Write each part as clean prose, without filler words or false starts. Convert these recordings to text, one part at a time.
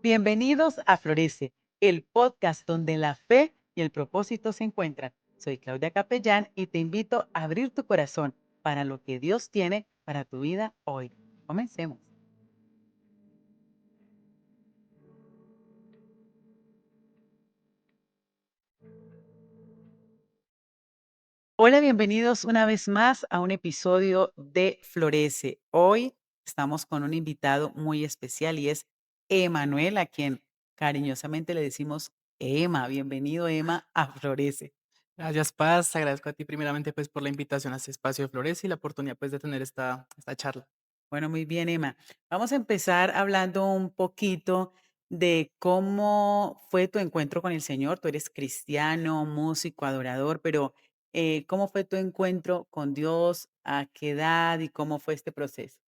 Bienvenidos a Florece, el podcast donde la fe y el propósito se encuentran. Soy Claudia Capellán y te invito a abrir tu corazón para lo que Dios tiene para tu vida hoy. Comencemos. Hola, bienvenidos una vez más a un episodio de Florece. Hoy estamos con un invitado muy especial y es Emanuel, a quien cariñosamente le decimos Emma. Bienvenido, Emma, a Florece. Gracias, Paz. Te agradezco a ti primeramente pues por la invitación a este espacio de Flores y la oportunidad pues de tener esta charla. Bueno, muy bien, Emma. Vamos a empezar hablando un poquito de cómo fue tu encuentro con el Señor. Tú eres cristiano, músico, adorador, pero ¿cómo fue tu encuentro con Dios? ¿A qué edad y cómo fue este proceso?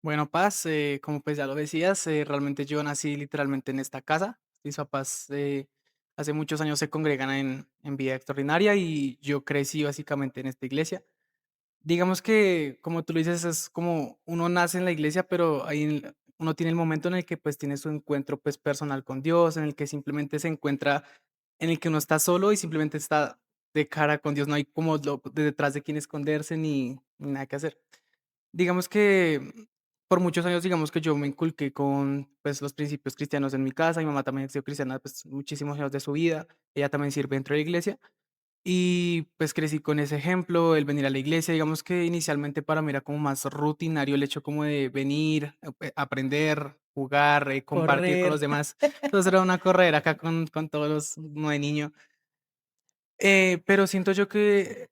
Bueno, Paz, como pues ya lo decías, realmente yo nací literalmente en esta casa. Mis papás hace muchos años se congregan en vida extraordinaria y yo crecí básicamente en esta iglesia. Digamos que, como tú lo dices, es como uno nace en la iglesia, pero uno tiene el momento en el que pues tiene su encuentro pues personal con Dios, en el que simplemente se encuentra, en el que uno está solo y simplemente está de cara con Dios, no hay como de detrás de quién esconderse ni nada que hacer. Digamos que por muchos años, digamos que yo me inculqué con pues los principios cristianos en mi casa, mi mamá también ha sido cristiana pues muchísimos años de su vida, ella también sirve dentro de la iglesia y pues crecí con ese ejemplo, el venir a la iglesia, digamos que inicialmente para mí era como más rutinario el hecho como de venir, aprender, jugar, compartir con Correr. los demás. Entonces era una corredera acá con todos los no de niño. Pero siento yo que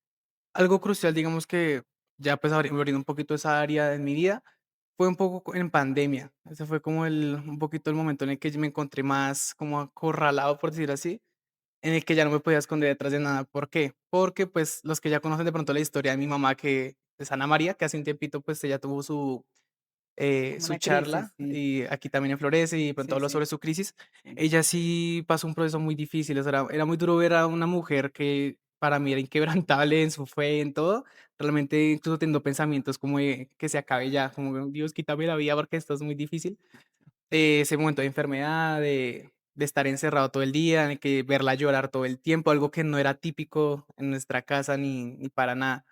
algo crucial, digamos que ya pues abriendo un poquito esa área en mi vida, fue un poco en pandemia. Ese fue como un poquito el momento en el que yo me encontré más como acorralado, por decir así, en el que ya no me podía esconder detrás de nada. ¿Por qué? Porque, pues, los que ya conocen de pronto la historia de mi mamá, que es Ana María, que hace un tiempito, pues, ella tuvo Como su una crisis, charla, sí, y aquí también en Florece, y de pronto sí, habló sí, sobre su crisis. sí. Ella sí pasó un proceso muy difícil, o sea, era muy duro ver a una mujer que para mí era inquebrantable en su fe, en todo, realmente incluso teniendo pensamientos como de que se acabe ya, como: "Dios, quítame la vida porque esto es muy difícil". Ese momento de enfermedad, de estar encerrado todo el día, de que verla llorar todo el tiempo, algo que no era típico en nuestra casa ni para nada.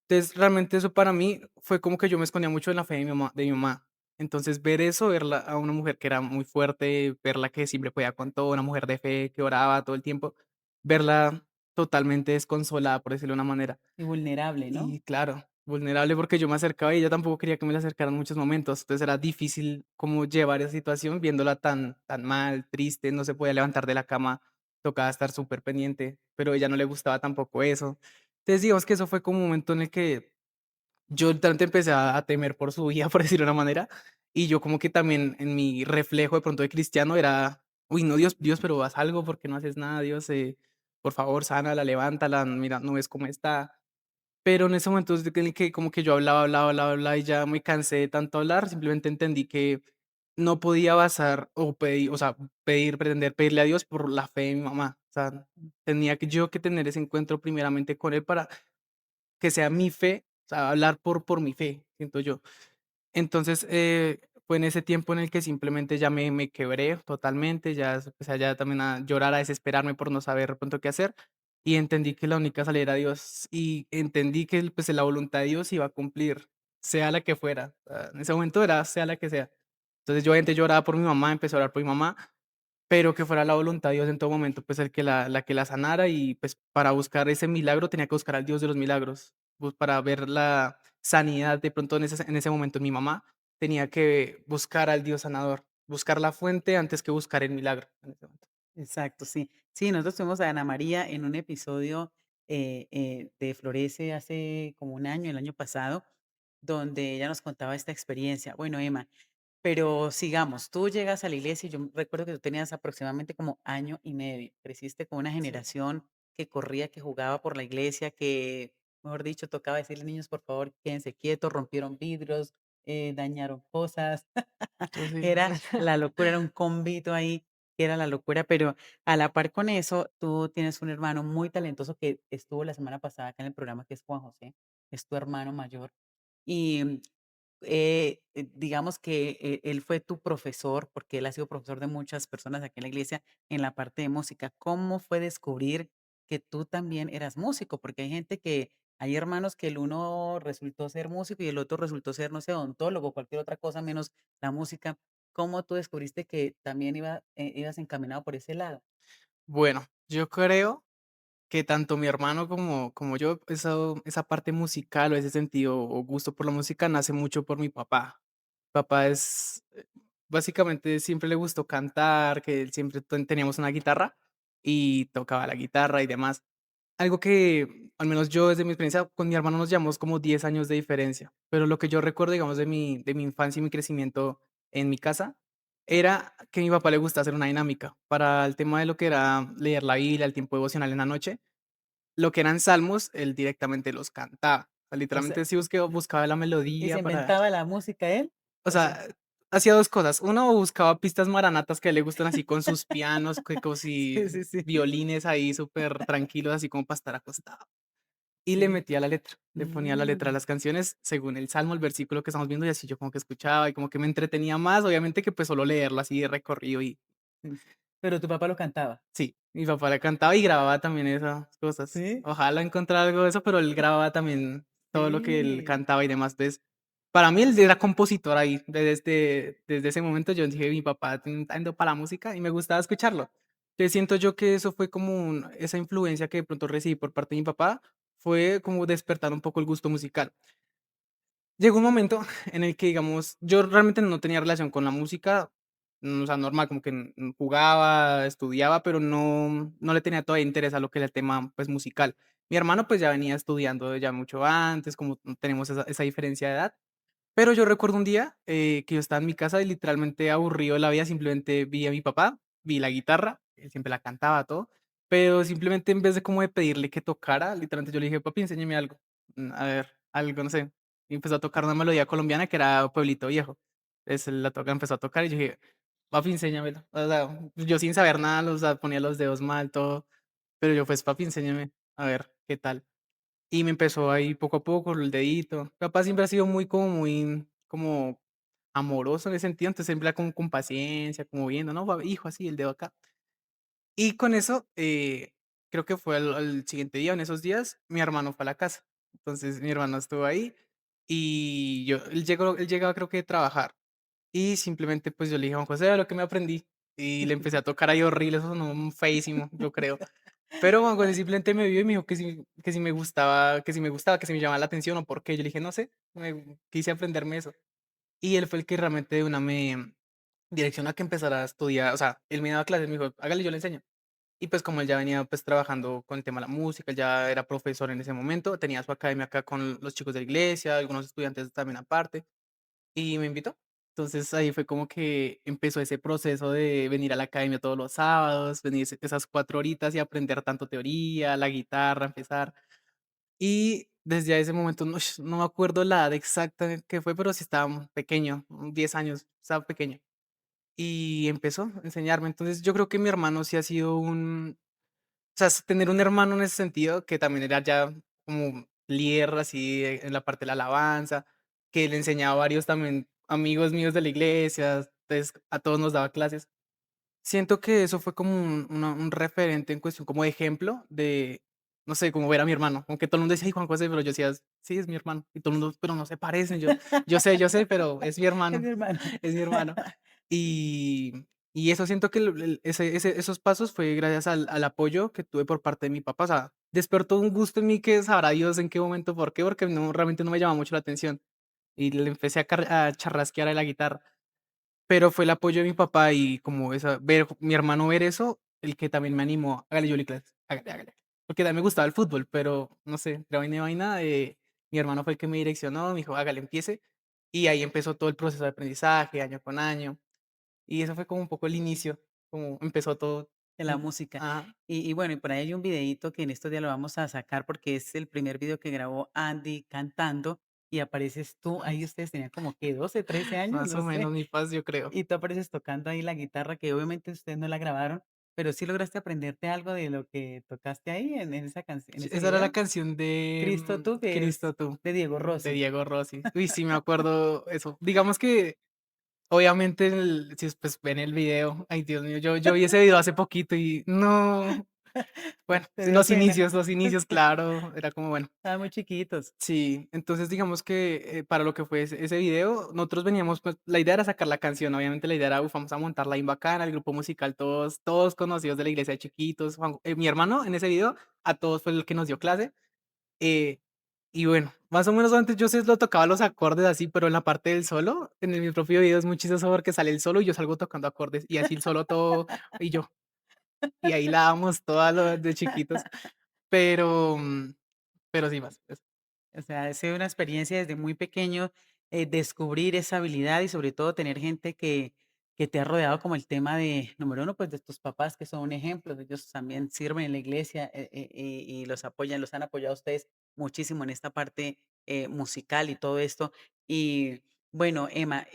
Entonces, realmente eso para mí fue como que yo me escondía mucho en la fe de mi mamá. Entonces, ver eso, verla a una mujer que era muy fuerte, verla que siempre podía con todo, una mujer de fe que oraba todo el tiempo, verla totalmente desconsolada, por decirlo de una manera. Y vulnerable, ¿no? Y claro, vulnerable porque yo me acercaba y ella tampoco quería que me la acercara en muchos momentos. Entonces era difícil como llevar esa situación viéndola tan mal, triste, no se podía levantar de la cama, tocaba estar súper pendiente, pero a ella no le gustaba tampoco eso. Entonces digamos que eso fue como un momento en el que yo literalmente empecé a temer por su vida, por decirlo de una manera, y yo como que también en mi reflejo de pronto de cristiano era, uy, no, Dios, Dios, pero haz algo porque no haces nada, Dios, por favor, sánala, levántala, mira, no ves cómo está. Pero en ese momento en el que como que yo hablaba y ya me cansé de tanto hablar, simplemente entendí que no podía basar o pedir, o sea, pretender pedirle a Dios por la fe de mi mamá. O sea, tenía que yo que tener ese encuentro primeramente con él para que sea mi fe, o sea, hablar por mi fe, siento yo. Entonces, fue en ese tiempo en el que simplemente ya me quebré totalmente, ya empecé ya también a llorar, a desesperarme por no saber de pronto qué hacer, y entendí que la única salida era Dios, y entendí que, pues, la voluntad de Dios iba a cumplir, sea la que fuera. En ese momento era sea la que sea. Entonces, yo obviamente lloraba por mi mamá, empecé a orar por mi mamá, pero que fuera la voluntad de Dios en todo momento, pues, el que la que la sanara y, pues, para buscar ese milagro tenía que buscar al Dios de los milagros, pues, para ver la sanidad de pronto en ese momento en mi mamá, tenía que buscar al Dios sanador, buscar la fuente antes que buscar el milagro en ese momento. Exacto, sí. Sí, nosotros tuvimos a Ana María en un episodio de Florece hace como un año, el año pasado, donde ella nos contaba esta experiencia. Bueno, Emma, pero sigamos, tú llegas a la iglesia y yo recuerdo que tú tenías aproximadamente como año y medio. Creciste con una Sí. generación que corría, que jugaba por la iglesia, que, mejor dicho, tocaba decirle niños, por favor, quédense quietos, rompieron vidrios, dañaron cosas. Yo sí. Era la locura, era un convito ahí, que era la locura, pero a la par con eso, tú tienes un hermano muy talentoso que estuvo la semana pasada acá en el programa, que es Juan José, es tu hermano mayor. Y digamos que, él fue tu profesor, porque él ha sido profesor de muchas personas aquí en la iglesia en la parte de música. ¿Cómo fue descubrir que tú también eras músico? Porque hay gente que hay hermanos que el uno resultó ser músico y el otro resultó ser, no sé, odontólogo, cualquier otra cosa menos la música. ¿Cómo tú descubriste que también ibas encaminado por ese lado? Bueno, yo creo que tanto mi hermano como yo, esa parte musical o ese sentido o gusto por la música nace mucho por mi papá. Papá es, básicamente siempre le gustó cantar, que él siempre teníamos una guitarra y tocaba la guitarra y demás. Algo que, al menos yo desde mi experiencia, con mi hermano nos llevamos como 10 años de diferencia, pero lo que yo recuerdo, digamos, de mi infancia y mi crecimiento en mi casa, era que a mi papá le gusta hacer una dinámica para el tema de lo que era leer la Biblia, el tiempo devocional en la noche, lo que eran salmos, él directamente los cantaba. O sea, O sea, literalmente sí buscaba la ¿y se melodía para, inventaba la música él? o O sea, sea, hacía 2 cosas. Uno, buscaba pistas maranatas que a él le gustan así con sus pianos, que como si sí, sí, sí. violines ahí súper tranquilos, así como para estar acostado. Y le Sí. metía la letra, le ponía la letra a Mm, las canciones según el salmo, el versículo que estamos viendo, y así yo como que escuchaba y como que me entretenía más, obviamente, que, pues, solo leerlo así de recorrido y sí. Pero tu papá lo cantaba. sí, mi papá le cantaba y grababa también esas cosas. ¿Sí? Ojalá encontrar algo de eso, pero él grababa también todo lo que él Sí. cantaba y demás. Entonces, para mí él era compositor ahí. Desde ese momento yo dije: "Mi papá tiene un talento para la música", y me gustaba escucharlo. Entonces, siento yo que eso fue como esa influencia que de pronto recibí por parte de mi papá, fue como despertar un poco el gusto musical. Llegó un momento en el que, digamos, yo realmente no tenía relación con la música, o sea, normal, como que, jugaba, estudiaba, pero no le tenía todavía interés a lo que era el tema, pues, musical. Mi hermano, pues, ya venía estudiando ya mucho antes, como tenemos esa diferencia de edad. Pero yo recuerdo un día, que yo estaba en mi casa y literalmente aburrido de la vida, simplemente vi a mi papá, vi la guitarra, él siempre la cantaba, todo, pero simplemente en vez de como de pedirle que tocara, literalmente yo le dije: "Papi, enséñeme algo, a ver, algo, no sé". Y empezó a tocar una melodía colombiana que era Pueblito Viejo. Entonces él empezó a tocar y yo dije: "Papi, enséñamelo". O sea, yo sin saber nada, o sea, ponía los dedos mal, todo, pero yo: "Pues, papi, enséñame, a ver qué tal". Y me empezó ahí poco a poco, el dedito. Mi papá siempre ha sido muy como amoroso en ese sentido, entonces siempre era como con paciencia, como viendo, no, hijo, así, el dedo acá. Y con eso, creo que fue al siguiente día, en esos días, mi hermano fue a la casa. Entonces mi hermano estuvo ahí y él llegaba creo que de trabajar y simplemente pues yo le dije: "Juan José, vea lo que me aprendí". Y le empecé a tocar ahí horrible, eso sonó feísimo, yo creo. Pero Juan José simplemente me vio y me dijo que si me gustaba, que si me llamaba la atención o por qué. Yo le dije: "No sé, me quise aprenderme eso". Y él fue el que realmente de una me direccionó a que empezara a estudiar, o sea, él me daba clases, me dijo: "Hágale, yo le enseño". Y pues como él ya venía pues trabajando con el tema de la música, él ya era profesor en ese momento, tenía su academia acá con los chicos de la iglesia, algunos estudiantes también aparte, y me invitó. Entonces ahí fue como que empezó ese proceso de venir a la academia todos los sábados, venir esas 4 horitas y aprender tanto teoría, la guitarra, empezar. Y desde ese momento, no me acuerdo la edad exacta que fue, pero sí estaba pequeño, 10 años, estaba pequeño. Y empezó a enseñarme. Entonces yo creo que mi hermano sí ha sido o sea, tener un hermano en ese sentido, que también era ya como líder así en la parte de la alabanza, que le enseñaba a varios también amigos míos de la iglesia, entonces a todos nos daba clases. Siento que eso fue como un referente en cuestión, como de ejemplo de, no sé, como ver a mi hermano, como que todo el mundo decía: "Ay, Juan José", pero yo decía: "Sí, es mi hermano", y todo el mundo: "Pero no se parecen", yo sé, pero es mi Es mi hermano, hermano. es mi hermano. Y eso siento que esos pasos fue gracias al apoyo que tuve por parte de mi papá, o sea, despertó un gusto en mí que sabrá Dios en qué momento, por qué, porque no, realmente no me llamaba mucho la atención, y le empecé a charrasquear a la guitarra. Pero fue el apoyo de mi papá y como esa ver mi hermano ver eso, el que también me animó: "Hágale, Yoli, clases, hágale, hágale". Porque también me gustaba el fútbol, pero no sé, de vaina y vaina, mi hermano fue el que me direccionó, me dijo: "Hágale, empiece". Y ahí empezó todo el proceso de aprendizaje, año con año. Y eso fue como un poco el inicio, como empezó todo. De la música. Ajá, Y bueno, y por ahí hay un videíto que en estos días lo vamos a sacar porque es el primer video que grabó Andy cantando y apareces tú, ahí ustedes tenían como que 12, 13 años, más no o sé, menos mi paz, yo creo. y tú apareces tocando ahí la guitarra que obviamente ustedes no la grabaron, pero, ¿sí lograste aprenderte algo de lo que tocaste ahí en esa en Sí, ese esa era la video? canción de, Cristo tú, que Cristo es tú, de Diego de Rossi. Diego Rossi. Uy, sí, me acuerdo eso. Digamos que, obviamente, si pues ven el video, ay, Dios mío, yo vi ese video hace poquito y no, bueno, Te sí, dio pena. los inicios, claro, era como, bueno. Estaban muy chiquitos. Sí, entonces digamos que, para lo que fue ese video, nosotros veníamos, pues, la idea era sacar la canción, obviamente la idea era, vamos a montarla bien bacana, el grupo musical, todos conocidos de la iglesia de chiquitos, mi hermano en ese video, a todos fue el que nos dio clase, eh, y bueno, más o menos antes yo sí lo tocaba los acordes así, pero en la parte del solo, en mi propio video es muy chistoso porque sale el solo y yo salgo tocando acordes, y así el solo todo, y yo, y ahí la damos toda lo de chiquitos, pero, pero sí más, O sea, ha sido una experiencia desde muy pequeño, descubrir esa habilidad y sobre todo tener gente que te ha rodeado como el tema de, número uno, pues de tus papás que son un ejemplo, ellos también sirven en la iglesia y los apoyan, los han apoyado a ustedes muchísimo en esta parte musical y todo esto. Y bueno, Emma,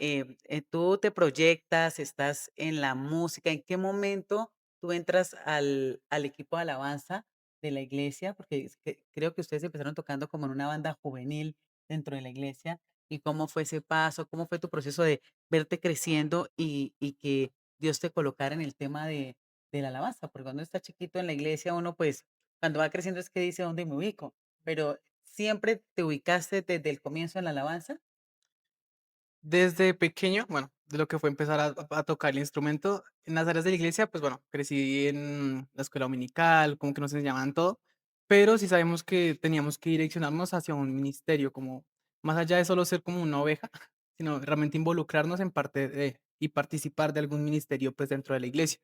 tú te proyectas, estás en la música, ¿en qué momento tú entras al equipo de alabanza de la iglesia? Porque es que creo que ustedes empezaron tocando como en una banda juvenil dentro de la iglesia. ¿Y cómo fue ese paso? ¿Cómo fue tu proceso de verte creciendo y que Dios te colocara en el tema de la alabanza? Porque cuando está chiquito en la iglesia, uno pues cuando va creciendo es que dice dónde me ubico. Pero ¿siempre te ubicaste desde el comienzo en la alabanza? desde pequeño, bueno, de lo que fue empezar a tocar el instrumento, en las áreas de la iglesia, pues bueno, crecí en la escuela dominical, como que nos enseñaban todo, pero sí sabemos que teníamos que direccionarnos hacia un ministerio, como más allá de solo ser como una oveja, sino realmente involucrarnos en parte de y participar de algún ministerio, pues dentro de la iglesia.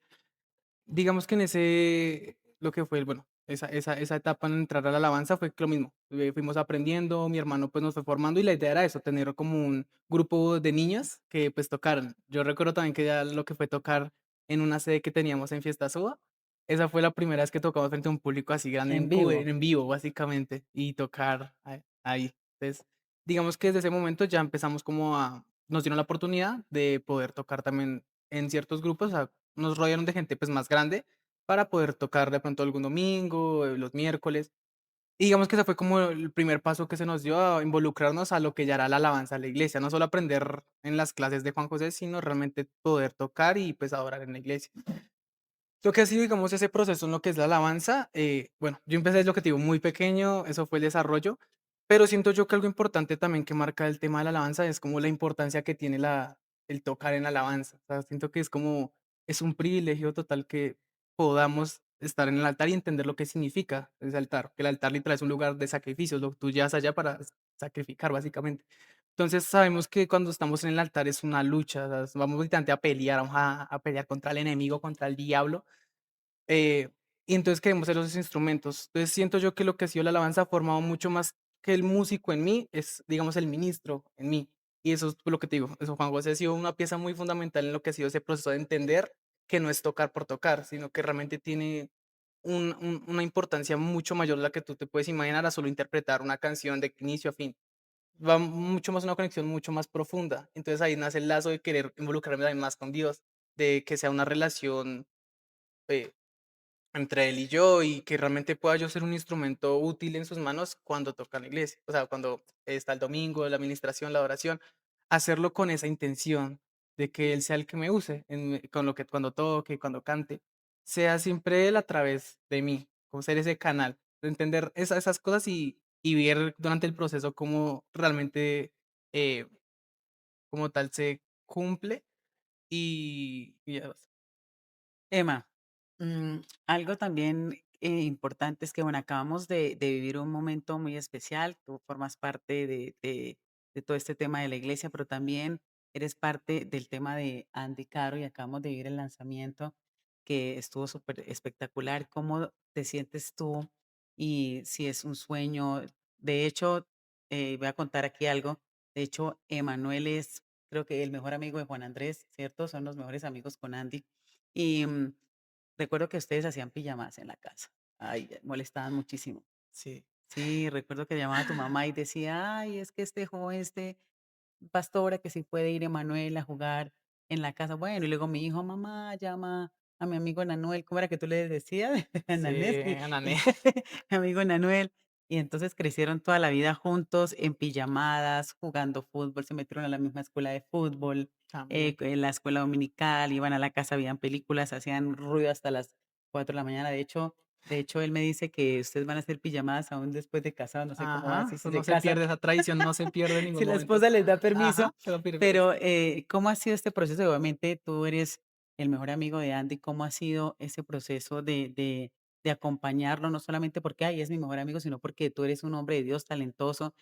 Digamos que en ese lo que fue, bueno, esa etapa en entrar a la alabanza fue que lo mismo, fuimos aprendiendo, mi hermano, pues, nos fue formando y la idea era eso, tener como un grupo de niñas que, pues, tocaran. Yo recuerdo también que ya lo que fue tocar en una sede que teníamos en Fiesta Suba, esa fue la primera vez que tocamos frente a un público así grande En vivo. en vivo, básicamente, y tocar ahí. Entonces, digamos que desde ese momento ya empezamos como a nos dieron la oportunidad de poder tocar también en ciertos grupos, nos rodearon de gente, pues, más grande para poder tocar de pronto algún domingo, los miércoles. Y digamos que ese fue como el primer paso que se nos dio a involucrarnos a lo que ya era la alabanza a la iglesia, no solo aprender en las clases de Juan José, sino realmente poder tocar y, pues, adorar en la iglesia. Lo que ha sido, digamos, ese proceso en lo que es la alabanza, bueno, yo empecé, es lo que te digo, muy pequeño, eso fue el desarrollo, pero siento yo que algo importante también que marca el tema de la alabanza es como la importancia que tiene el tocar en la alabanza. O sea, siento que es como, es un privilegio total que podamos estar en el altar y entender lo que significa ese altar, que el altar literal es un lugar de sacrificios, lo que tú llevas allá para sacrificar, básicamente. Entonces sabemos que cuando estamos en el altar es una lucha, o sea, vamos literalmente a pelear, vamos a pelear contra el enemigo, contra el diablo, eh, y entonces queremos ser esos instrumentos. Entonces siento yo que lo que ha sido la alabanza ha formado mucho más que el músico en mí, es, digamos, el ministro en mí. Y eso es lo que te digo, eso Juan José ha sido una pieza muy fundamental en lo que ha sido ese proceso de entender que no es tocar por tocar, sino que realmente tiene una importancia mucho mayor de la que tú te puedes imaginar a solo interpretar una canción de inicio a fin. Va mucho más una conexión mucho más profunda. Entonces ahí nace el lazo de querer involucrarme también más con Dios, de que sea una relación eh, entre él y yo, y que realmente pueda yo ser un instrumento útil en sus manos cuando toca en la iglesia. O sea, cuando está el domingo, la administración, la oración, hacerlo con esa intención de que él sea el que me use, con lo que cuando toque, cuando cante, sea siempre él a través de mí, como ser ese canal, de entender esas cosas y ver durante el proceso cómo realmente eh, como tal se cumple y ya. Emma, algo también importante es que, bueno, acabamos de vivir un momento muy especial. Tú formas parte de todo este tema de la iglesia, pero también eres parte del tema de Andy Caro y acabamos de vivir el lanzamiento que estuvo súper espectacular. ¿Cómo te sientes tú? Y si es un sueño. De hecho, voy a contar aquí algo. De hecho, Emanuel es, creo que el mejor amigo de Juan Andrés, ¿cierto? Son los mejores amigos con Andy. Y, recuerdo que ustedes hacían pijamas en la casa. Ay, molestaban muchísimo. Sí. Sí, recuerdo que llamaba a tu mamá y decía: "Ay, es que este joven, este pastora, que si puede ir Emanuel a jugar en la casa". Bueno, y luego mi hijo: "Mamá, llama". a mi amigo Nanuel, ¿cómo era que tú le decías? Sí, Nanés, Anané mi amigo Nanuel. Y entonces crecieron toda la vida juntos en pijamadas, jugando fútbol, se metieron a la misma escuela de fútbol, también. en la escuela dominical, iban a la casa, veían películas, hacían ruido hasta las 4 de la mañana. De hecho, él me dice que ustedes van a hacer pijamadas aún después de casados, no sé cómo Ajá, así si eso se no se casan. pierde, esa tradición no se pierde en Si ningún la momento. esposa les da permiso, Ajá, se lo pierde pero, ¿cómo ha sido este proceso? Obviamente, tú eres el mejor amigo de Andy, ¿cómo ha sido ese proceso de acompañarlo? No solamente porque: "Ay, es mi mejor amigo", sino porque tú eres un hombre de Dios talentoso.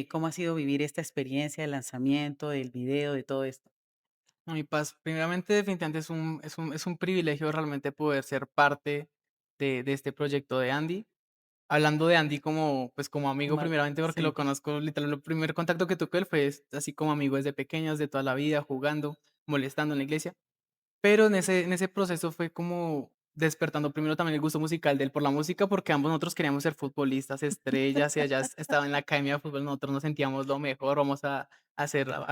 ¿Cómo ha sido vivir esta experiencia del lanzamiento, del video, de todo esto? A mi paz, primeramente, definitivamente es un privilegio realmente poder ser parte de este proyecto de Andy. Hablando de Andy como, pues, como amigo, Como primeramente, porque lo sí, conozco, literal, el primer contacto que tuve con él fue así como amigo desde pequeños, de toda la vida, jugando, molestando en la iglesia. Pero en ese proceso fue como despertando primero también el gusto musical de él por la música, porque ambos nosotros queríamos ser futbolistas estrellas, y allá estaba en la academia de fútbol, nosotros nos sentíamos lo mejor, vamos a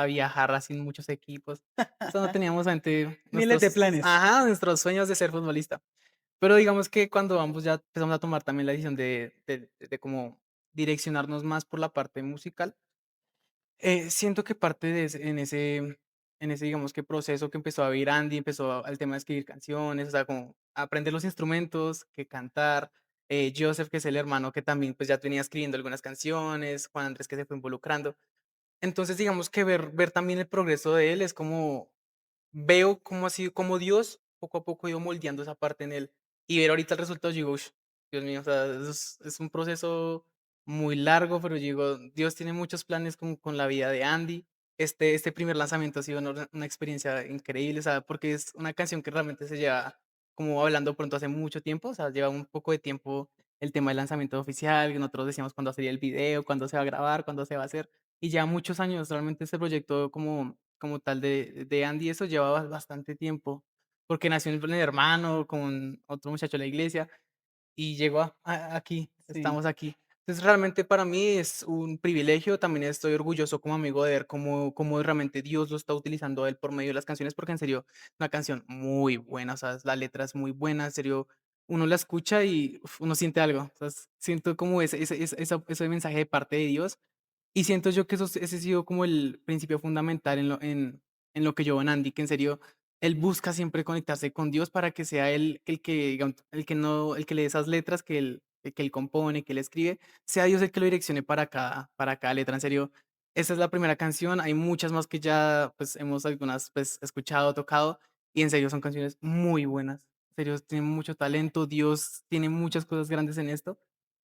viajar así en muchos equipos. O sea, no teníamos mente miles de planes. nuestros sueños de ser futbolista. Pero digamos que cuando ambos ya empezamos a tomar también la decisión de como direccionarnos más por la parte musical, siento que parte de en ese, digamos que proceso que empezó a vivir Andy, empezó al tema de escribir canciones, o sea, como aprender los instrumentos, que cantar, Joseph, que es el hermano que también, pues, ya venía escribiendo algunas canciones, Juan Andrés, que se fue involucrando. Entonces, digamos que ver también el progreso de él es como veo cómo ha sido cómo Dios poco a poco ha ido moldeando esa parte en él, y ver ahorita el resultado, yo digo: "Ush, Dios mío", o sea, es un proceso muy largo, pero yo digo: "Dios tiene muchos planes con la vida de Andy". Este primer lanzamiento ha sido una experiencia increíble, o sea, porque es una canción que realmente se lleva como hablando pronto hace mucho tiempo, o sea, lleva un poco de tiempo el tema del lanzamiento oficial, que nosotros decíamos cuándo sería el video, cuándo se va a grabar, cuándo se va a hacer, y ya muchos años, realmente este proyecto como tal de Andy, eso llevaba bastante tiempo, porque nació en el hermano con otro muchacho de la iglesia y llegó aquí, Sí, estamos aquí. Entonces, realmente para mí es un privilegio, también estoy orgulloso como amigo de ver cómo realmente Dios lo está utilizando a él por medio de las canciones, porque en serio, es una canción muy buena, o sea, la letra es muy buena, en serio, uno la escucha y uno siente algo, o sea, siento como ese mensaje de parte de Dios y siento yo que ese ha sido como el principio fundamental en lo que yo veo en Andy, que en serio, él busca siempre conectarse con Dios para que sea él el que, digamos, el que lee esas letras que él compone, que él escribe, sea Dios el que lo direccione para cada letra. En serio, esa es la primera canción, hay muchas más que ya, pues, hemos algunas, pues, escuchado, tocado, y en serio son canciones muy buenas. En serio, tienen mucho talento, Dios tiene muchas cosas grandes en esto,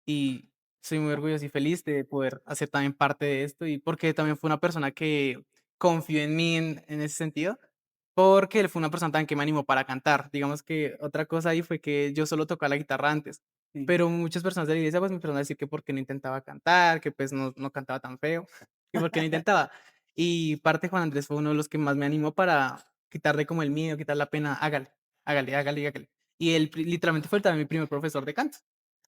y soy muy orgulloso y feliz de poder hacer también parte de esto, y porque también fue una persona que confió en mí en ese sentido, porque él fue una persona también que me animó para cantar. Digamos que otra cosa ahí fue que yo solo tocaba la guitarra antes, sí. pero muchas personas de la iglesia, pues, me empezaron a decir que por qué no intentaba cantar, que, pues, no cantaba tan feo, que por qué no intentaba. Y parte Juan Andrés fue uno de los que más me animó para quitarle como el miedo, quitar la pena, hágale, hágale, hágale, hágale. Y él literalmente fue también mi primer profesor de canto.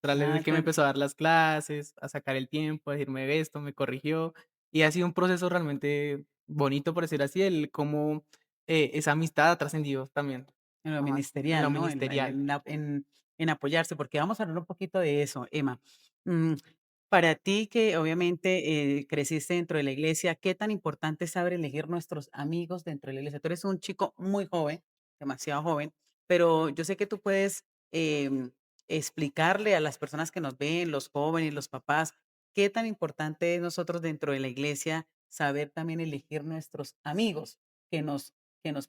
Tras él es Ah, el que me empezó a dar las clases, a sacar el tiempo, a decirme esto, me corrigió, y ha sido un proceso realmente bonito, por decir así, el cómo, esa amistad ha trascendido también en lo en lo ministerial, ¿no? En ministerial. en la en apoyarse, porque vamos a hablar un poquito de eso, Emma. Mm, para ti, que obviamente, creciste dentro de la iglesia, ¿qué tan importante es saber elegir nuestros amigos dentro de la iglesia? Tú eres un chico muy joven, demasiado joven, pero yo sé que tú puedes, explicarle a las personas que nos ven, los jóvenes, los papás, qué tan importante es nosotros dentro de la iglesia saber también elegir nuestros amigos que nos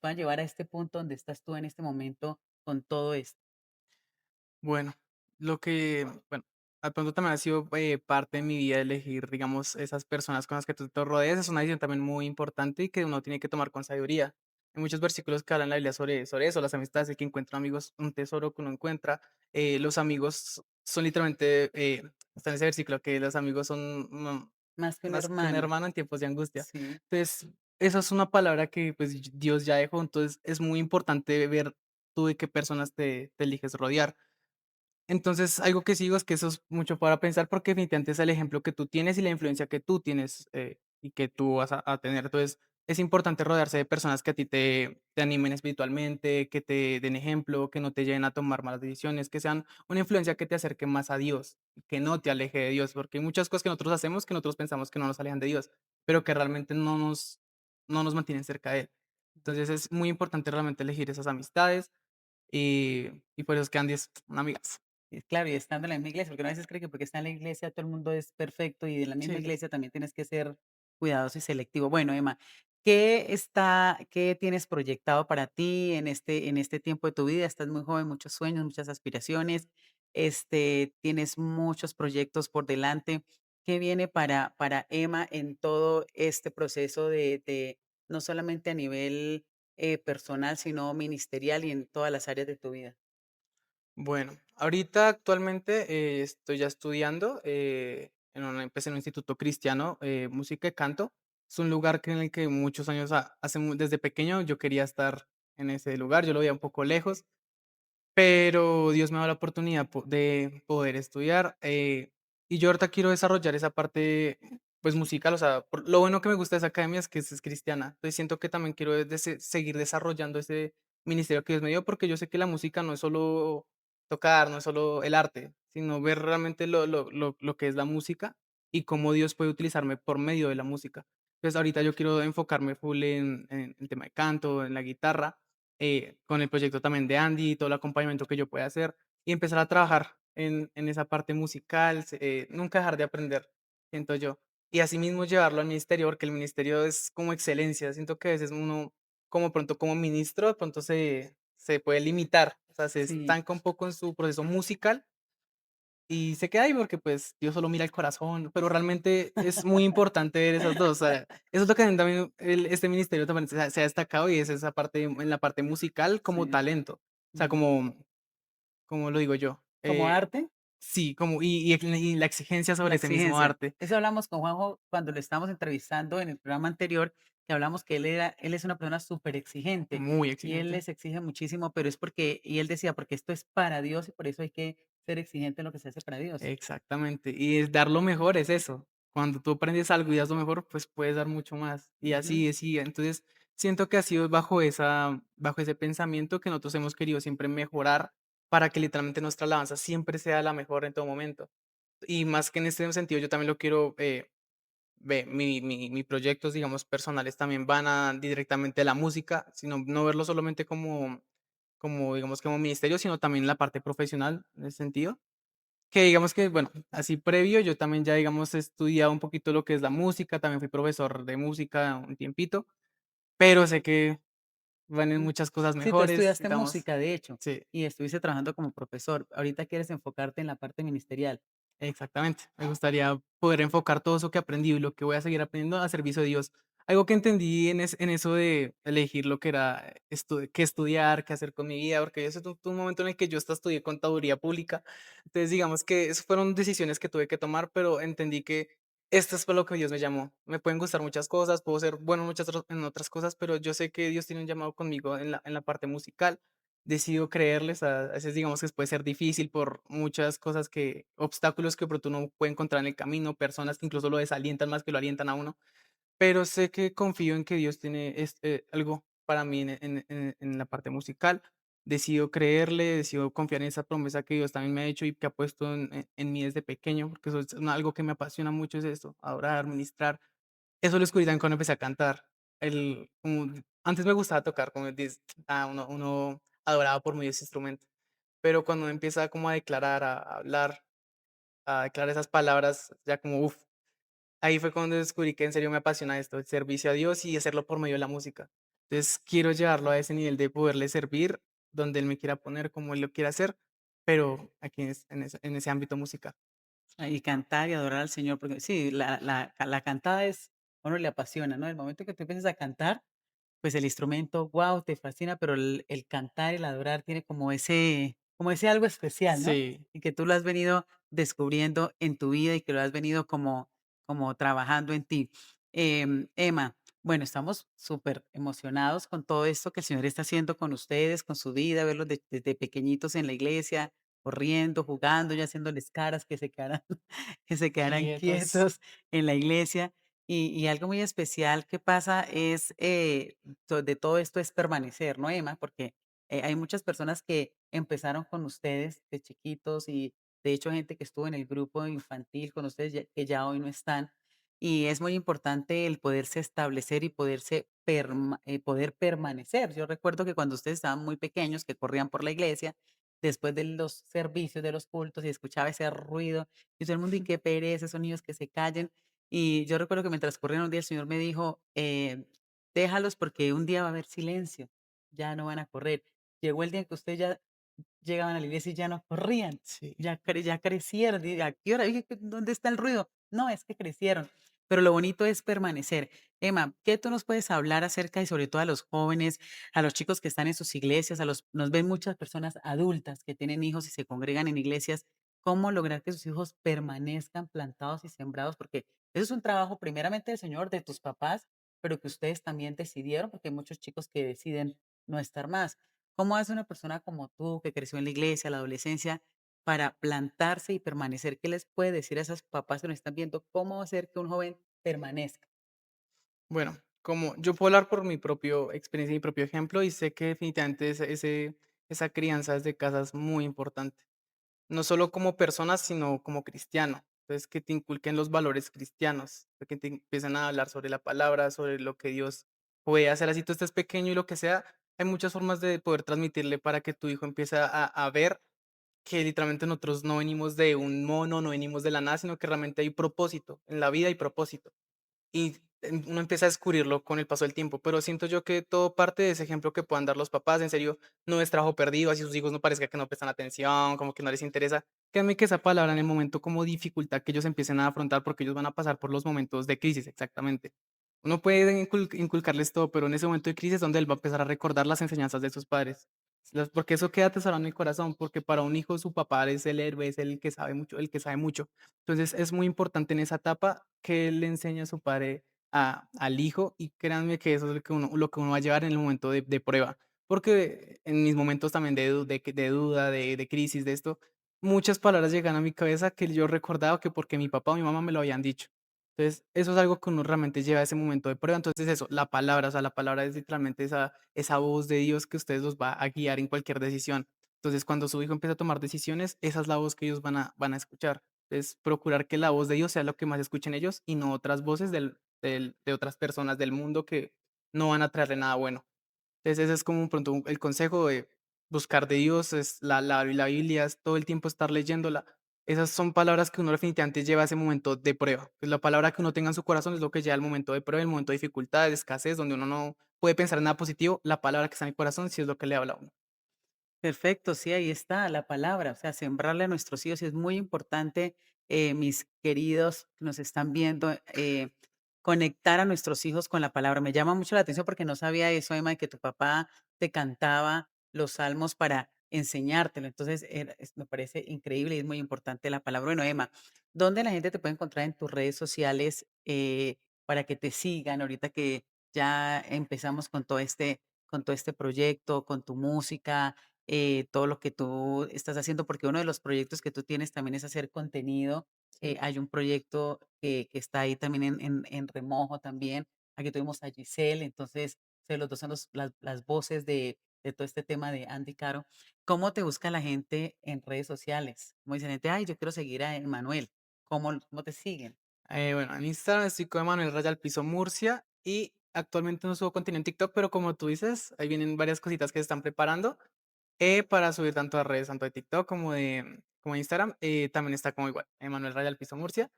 puedan llevar a este punto donde estás tú en este momento con todo esto. Bueno, bueno, de pronto también ha sido, parte de mi vida elegir, digamos, esas personas con las que tú te rodeas, es una decisión también muy importante y que uno tiene que tomar con sabiduría. Hay muchos versículos que hablan en la Biblia sobre eso, las amistades, el que encuentra amigos, un tesoro que uno encuentra. Los amigos son literalmente, está en ese versículo que los amigos son Más que un más que un hermano. hermano en tiempos de angustia. Sí, Entonces, esa es una palabra que pues Dios ya dejó, entonces es muy importante ver tú de qué personas te eliges rodear. Entonces, algo que sigo es que eso es mucho para pensar, porque definitivamente es el ejemplo que tú tienes y la influencia que tú tienes, y que tú vas a tener. Entonces, es importante rodearse de personas que a ti te animen espiritualmente, que te den ejemplo, que no te lleven a tomar malas decisiones, que sean una influencia que te acerque más a Dios, que no te aleje de Dios, porque hay muchas cosas que nosotros hacemos que nosotros pensamos que no nos alejan de Dios, pero que realmente no nos mantienen cerca de Él. Entonces es muy importante realmente elegir esas amistades y por eso es que Andy es un amigazo. Claro, y estando en la misma iglesia, porque uno a veces cree que porque está en la iglesia todo el mundo es perfecto y en la misma Sí, sí. iglesia también tienes que ser cuidadoso y selectivo. Bueno, Emma, qué tienes proyectado para ti en este tiempo de tu vida? Estás muy joven, muchos sueños, muchas aspiraciones, tienes muchos proyectos por delante. ¿Qué viene para Emma en todo este proceso de no solamente a nivel personal, sino ministerial y en todas las áreas de tu vida? Bueno, ahorita actualmente, estoy ya estudiando, empecé en un instituto cristiano, música y canto. Es un lugar que en el que muchos años, desde pequeño yo quería estar en ese lugar, yo lo veía un poco lejos, pero Dios me ha dado la oportunidad de poder estudiar, y yo ahorita quiero desarrollar esa parte, pues, musical, o sea, lo bueno que me gusta de esa academia es que es cristiana. Entonces, siento que también quiero seguir desarrollando ese ministerio que Dios me dio, porque yo sé que la música no es solo tocar, no es solo el arte, sino ver realmente lo que es la música y cómo Dios puede utilizarme por medio de la música. Entonces, ahorita yo quiero enfocarme full en el tema de canto, en la guitarra, con el proyecto también de Andy, todo el acompañamiento que yo pueda hacer y empezar a trabajar en esa parte musical, nunca dejar de aprender, siento yo. Y asimismo llevarlo al ministerio, porque el ministerio es como excelencia. Siento que a veces uno, como pronto como ministro, de pronto se puede limitar, o sea, se Sí. estanca un poco en su proceso musical y se queda ahí porque, pues, Dios solo mira el corazón, pero realmente es muy importante ver esas 2, o sea, eso es lo que también este ministerio también se ha destacado y es esa parte en la parte musical como Sí. talento, o sea, Ujú. como lo digo yo, ¿Como arte? sí, como y la exigencia La sobre ese mismo exigencia. arte, Eso hablamos con Juanjo cuando lo estábamos entrevistando en el programa anterior, que hablamos que él es una persona súper exigente muy y él exigente. les exige muchísimo, pero es porque y él decía: "Porque esto es para Dios y por eso hay que ser exigente en lo que se hace para Dios". Exactamente, y es dar lo mejor es eso. Cuando tú aprendes algo y das lo mejor, pues puedes dar mucho más. Y Ujú. así. Entonces, siento que ha sido bajo ese pensamiento que nosotros hemos querido siempre mejorar para que literalmente nuestra alabanza siempre sea la mejor en todo momento. Y más que en este sentido, yo también lo quiero, mi proyectos, digamos, personales también van directamente a la música, sino no verlo solamente como, digamos, como ministerio, sino también la parte profesional en ese sentido. Que digamos que, bueno, así previo, yo también ya, digamos, he estudiado un poquito lo que es la música, también fui profesor de música un tiempito, pero sé que vienen Mm. muchas cosas Sí, tú mejores, estudiaste digamos. música, de hecho, Sí. y estuviste trabajando como profesor. Ahorita quieres enfocarte en la parte ministerial. Exactamente. Me gustaría poder enfocar todo eso que aprendí y lo que voy a seguir aprendiendo a servicio de Dios. Algo que entendí en eso de elegir lo que era qué estudiar, qué hacer con mi vida, porque ese fue un momento en el que yo hasta estudié contaduría pública. Entonces, digamos que esas fueron decisiones que tuve que tomar, pero entendí que esto es por lo que Dios me llamó. Me pueden gustar muchas cosas, puedo ser bueno en en otras cosas, pero yo sé que Dios tiene un llamado conmigo en en la parte musical. Decido creerles, a veces digamos que puede ser difícil por muchas cosas obstáculos que de pronto uno puede encontrar en el camino, personas que incluso lo desalientan más que lo alientan a uno, pero sé que confío en que Dios tiene algo para mí en la parte musical. Decido creerle, decido confiar en esa promesa que Dios también me ha hecho y que ha puesto en mí desde pequeño, porque eso es algo que me apasiona mucho, es esto, adorar, ministrar. Eso lo descubrí también cuando empecé a cantar. Antes me gustaba tocar, como uno adoraba por medio de ese instrumento, pero cuando uno empieza como a declarar, a hablar, a declarar esas palabras, ya como, ahí fue cuando descubrí que en serio me apasiona esto, el servicio a Dios y hacerlo por medio de la música. Entonces, quiero llevarlo a ese nivel de poderle servir donde Él me quiera poner, como Él lo quiera hacer, pero aquí en ese ámbito musical. Y cantar y adorar al Señor, porque sí, la cantada es a uno le apasiona, ¿no? El momento que tú empiezas a cantar, pues el instrumento, guau, te fascina, pero el cantar, el adorar tiene como ese algo especial, ¿no? Sí, Y que tú lo has venido descubriendo en tu vida y que lo has venido como trabajando en ti. Emma, bueno, estamos súper emocionados con todo esto que el Señor está haciendo con ustedes, con su vida, verlos desde pequeñitos en la iglesia, corriendo, jugando, ya haciéndoles caras que se quedarán que se quedarán quietos. quietos en la iglesia. Y algo muy especial que pasa es, de todo esto es permanecer, ¿no, Emma? Porque, hay muchas personas que empezaron con ustedes de chiquitos y, de hecho, gente que estuvo en el grupo infantil con ustedes que ya hoy no están. Y es muy importante el poderse establecer y poder permanecer. Yo recuerdo que cuando ustedes estaban muy pequeños, que corrían por la iglesia, después de los servicios, de los cultos, y escuchaba ese ruido, y todo el mundo: "Y qué pereza, esos niños que se callen". Y yo recuerdo que mientras corrían un día el Señor me dijo, déjalos porque un día va a haber silencio, ya no van a correr. Llegó el día en que ustedes ya llegaban a la iglesia y ya no corrían, Sí. ya crecieron. Y, ¿a qué hora? Dije, ¿dónde está el ruido? No, es que crecieron. Pero lo bonito es permanecer. Emma, ¿qué tú nos puedes hablar acerca y sobre todo a los jóvenes, a los chicos que están en sus iglesias, nos ven muchas personas adultas que tienen hijos y se congregan en iglesias, cómo lograr que sus hijos permanezcan plantados y sembrados? Porque eso es un trabajo primeramente del Señor, de tus papás, pero que ustedes también decidieron, porque hay muchos chicos que deciden no estar más. ¿Cómo hace una persona como tú, que creció en la iglesia, la adolescencia, para plantarse y permanecer? ¿Qué les puede decir a esos papás que nos están viendo? ¿Cómo hacer que un joven permanezca? Bueno, como yo puedo hablar por mi propio experiencia y mi propio ejemplo, y sé que definitivamente esa crianza desde casa es muy importante. No solo como persona, sino como cristiano. Entonces, que te inculquen los valores cristianos, que te empiecen a hablar sobre la palabra, sobre lo que Dios puede hacer. Así tú estés pequeño y lo que sea, hay muchas formas de poder transmitirle para que tu hijo empiece a ver que literalmente nosotros no venimos de un mono, no venimos de la nada, sino que realmente hay propósito, en la vida hay propósito. Y uno empieza a descubrirlo con el paso del tiempo, pero siento yo que todo parte de ese ejemplo que puedan dar los papás, en serio, no es trabajo perdido, así sus hijos no parezca que no prestan atención, como que no les interesa. Créanme que esa palabra en el momento como dificultad que ellos empiecen a afrontar, porque ellos van a pasar por los momentos de crisis, exactamente. Uno puede inculcarles todo, pero en ese momento de crisis es donde él va a empezar a recordar las enseñanzas de sus padres. Porque eso queda atesorado en el corazón, porque para un hijo su papá es el héroe, es el que sabe mucho, el que sabe mucho. Entonces es muy importante en esa etapa que él le enseñe a su padre al hijo, y créanme que eso es lo que uno va a llevar en el momento de prueba. Porque en mis momentos también de duda, de crisis, de esto, muchas palabras llegan a mi cabeza que yo recordaba que porque mi papá o mi mamá me lo habían dicho. Entonces, eso es algo que uno realmente lleva a ese momento de prueba. Entonces, eso, la palabra, o sea, la palabra es literalmente esa voz de Dios que ustedes los va a guiar en cualquier decisión. Entonces, cuando su hijo empieza a tomar decisiones, esa es la voz que ellos van a escuchar. Es procurar que la voz de Dios sea lo que más escuchen ellos y no otras voces de otras personas del mundo que no van a traerle nada bueno. Entonces, ese es como pronto el consejo de buscar de Dios, es la Biblia, es todo el tiempo estar leyéndola. Esas son palabras que uno definitivamente lleva a ese momento de prueba. Pues la palabra que uno tenga en su corazón es lo que lleva al momento de prueba, el momento de dificultad, de escasez, donde uno no puede pensar en nada positivo. La palabra que está en el corazón sí es lo que le habla a uno. Perfecto, sí, ahí está la palabra, o sea, sembrarle a nuestros hijos y es muy importante, mis queridos que nos están viendo, conectar a nuestros hijos con la palabra. Me llama mucho la atención porque no sabía eso, Emma, de que tu papá te cantaba los salmos para enseñártelo. Entonces, me parece increíble y es muy importante la palabra. Bueno, Emma, ¿dónde la gente te puede encontrar en tus redes sociales, para que te sigan ahorita que ya empezamos con todo este proyecto, con tu música? Todo lo que tú estás haciendo, porque uno de los proyectos que tú tienes también es hacer contenido. Sí. Hay un proyecto que está ahí también en remojo también. Aquí tuvimos a Giselle, entonces los dos son las voces de todo este tema de Andy Caro. ¿Cómo te busca la gente en redes sociales? Como dice la gente, ay, yo quiero seguir a Emanuel. ¿Cómo te siguen? Bueno, en Instagram estoy con Manuel Raya al Piso Murcia y actualmente no subo contenido en TikTok, pero como tú dices, ahí vienen varias cositas que se están preparando para subir tanto a redes, tanto de TikTok como de Instagram. También está como igual, Manuel Raya al Piso Murcia.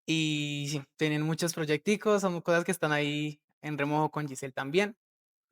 Y sí, tienen muchos proyecticos, son cosas que están ahí en remojo con Giselle también.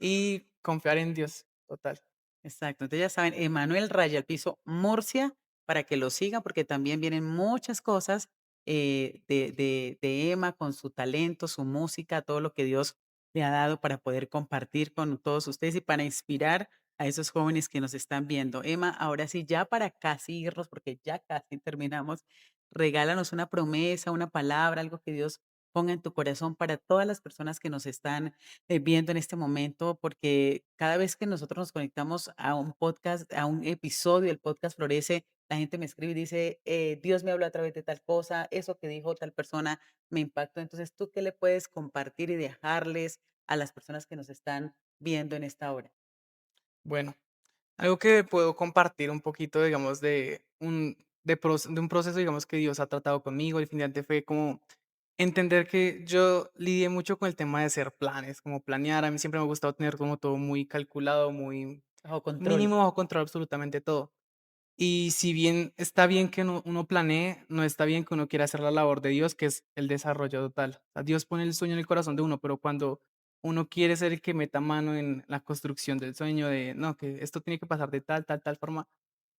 Y confiar en Dios, total. Exacto. Entonces ya saben, Emanuel Raya al Piso Murcia, para que lo sigan, porque también vienen muchas cosas de Emma con su talento, su música, todo lo que Dios le ha dado para poder compartir con todos ustedes y para inspirar a esos jóvenes que nos están viendo. Emma, ahora sí, ya para casi irnos, porque ya casi terminamos, regálanos una promesa, una palabra, algo que Dios ponga en tu corazón para todas las personas que nos están viendo en este momento, porque cada vez que nosotros nos conectamos a un podcast, a un episodio, el podcast florece, la gente me escribe y dice, Dios me habló a través de tal cosa, eso que dijo tal persona me impactó. Entonces, ¿tú qué le puedes compartir y dejarles a las personas que nos están viendo en esta hora? Bueno, algo que puedo compartir un poquito, digamos, de un proceso, digamos, que Dios ha tratado conmigo, definitivamente fue como entender que yo lidié mucho con el tema de hacer planes, como planear. A mí siempre me ha gustado tener como todo muy calculado, muy Bajo control. mínimo, bajo control absolutamente todo. Y si bien está bien que uno planee, no está bien que uno quiera hacer la labor de Dios, que es el desarrollo total. O sea, Dios pone el sueño en el corazón de uno, pero cuando uno quiere ser el que meta mano en la construcción del sueño, de no, que esto tiene que pasar de tal, tal, tal forma,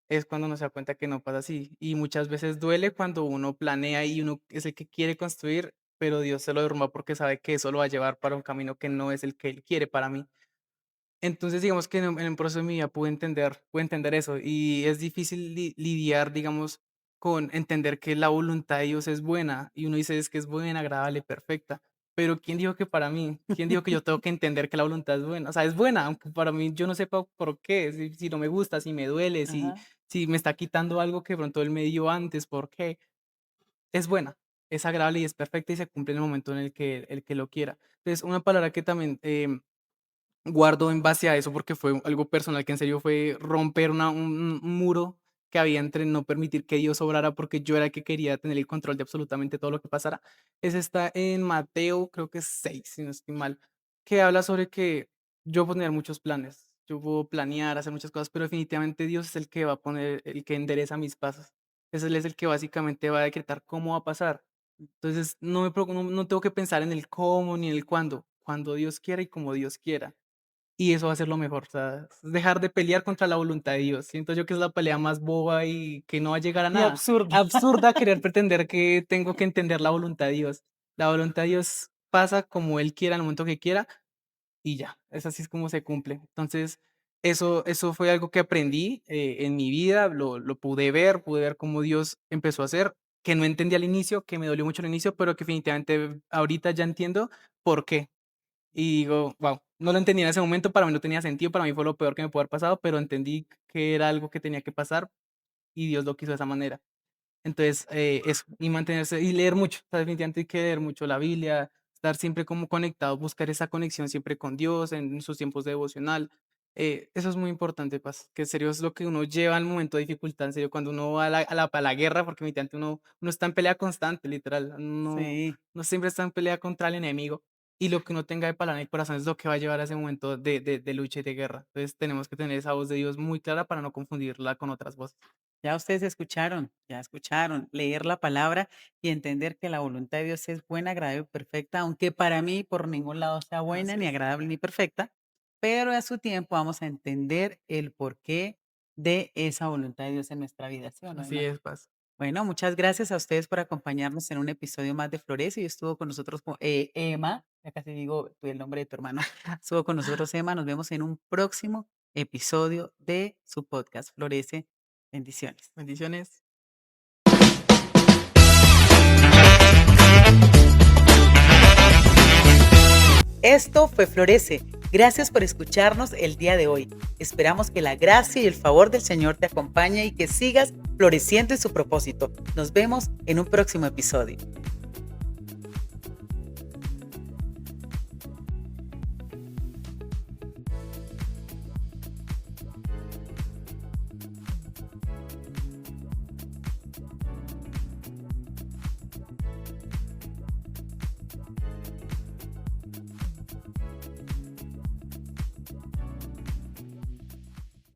es cuando uno se da cuenta que no pasa así. Y muchas veces duele cuando uno planea y uno es el que quiere construir, pero Dios se lo derrumba porque sabe que eso lo va a llevar para un camino que no es el que Él quiere para mí. Entonces, digamos que en el proceso de mi vida pude entender eso, y es difícil lidiar, digamos, con entender que la voluntad de Dios es buena, y uno dice: "Es que es buena, agradable, perfecta", pero, ¿quién dijo que para mí? ¿Quién dijo que yo tengo que entender que la voluntad es buena? O sea, es buena, aunque para mí yo no sepa por qué, si no me gusta, si me duele, Ajá. si me está quitando algo que de pronto Él me dio antes, ¿por qué? Es buena, es agradable y es perfecta, y se cumple en el momento en el que lo quiera. Entonces, una palabra que también, guardo en base a eso, porque fue algo personal que en serio fue romper un muro que había entre no permitir que Dios obrara, porque yo era el que quería tener el control de absolutamente todo lo que pasara. Ese está en Mateo, creo que es 6, si no estoy mal, que habla sobre que yo puedo tener muchos planes, yo puedo planear, hacer muchas cosas, pero definitivamente Dios es el que va a poner, el que endereza mis pasos. Él es el que básicamente va a decretar cómo va a pasar. Entonces, no tengo que pensar en el cómo ni en el cuándo, cuando Dios quiera y como Dios quiera. Y eso va a ser lo mejor, o sea, es dejar de pelear contra la voluntad de Dios. Siento yo que es la pelea más boba y que no va a llegar a Y nada. absurdo. Absurda querer pretender que tengo que entender la voluntad de Dios. La voluntad de Dios pasa como Él quiera, en el momento que quiera, y ya, es así es como se cumple. Entonces, eso fue algo que aprendí, en mi vida, lo pude ver cómo Dios empezó a hacer, que no entendí al inicio, que me dolió mucho al inicio, pero que definitivamente ahorita ya entiendo por qué. Y digo: "Guau", no lo entendí en ese momento, para mí no tenía sentido, para mí fue lo peor que me pudo haber pasado, pero entendí que era algo que tenía que pasar y Dios lo quiso de esa manera. Entonces, eso, y mantenerse y leer mucho, o sea, definitivamente hay que leer mucho la Biblia, estar siempre como conectado, buscar esa conexión siempre con Dios en sus tiempos de devocional. Eso es muy importante, que en serio es lo que uno lleva al momento de dificultad, en serio, cuando uno va a la guerra, porque definitivamente uno está en pelea constante, literal, Sí. uno siempre está en pelea contra el enemigo, y lo que uno tenga de palabra en el corazón es lo que va a llevar a ese momento de lucha y de guerra. Entonces, tenemos que tener esa voz de Dios muy clara para no confundirla con otras voces. Ya ustedes escucharon, ya escucharon, leer la palabra y entender que la voluntad de Dios es buena, agradable y perfecta, aunque para mí por ningún lado sea buena, Así ni es. agradable, ni perfecta, pero a su tiempo vamos a entender el porqué de esa voluntad de Dios en nuestra vida, ¿sí o no, Así Emma? es, Paz. Bueno, muchas gracias a ustedes por acompañarnos en un episodio más de Florece y estuvo con nosotros Emma, ya casi digo tú el nombre de tu hermano, estuvo con nosotros Emma, nos vemos en un próximo episodio de su podcast Florece. Bendiciones. Bendiciones. Esto fue Florece. Gracias por escucharnos el día de hoy. Esperamos que la gracia y el favor del Señor te acompañe y que sigas floreciendo en su propósito. Nos vemos en un próximo episodio.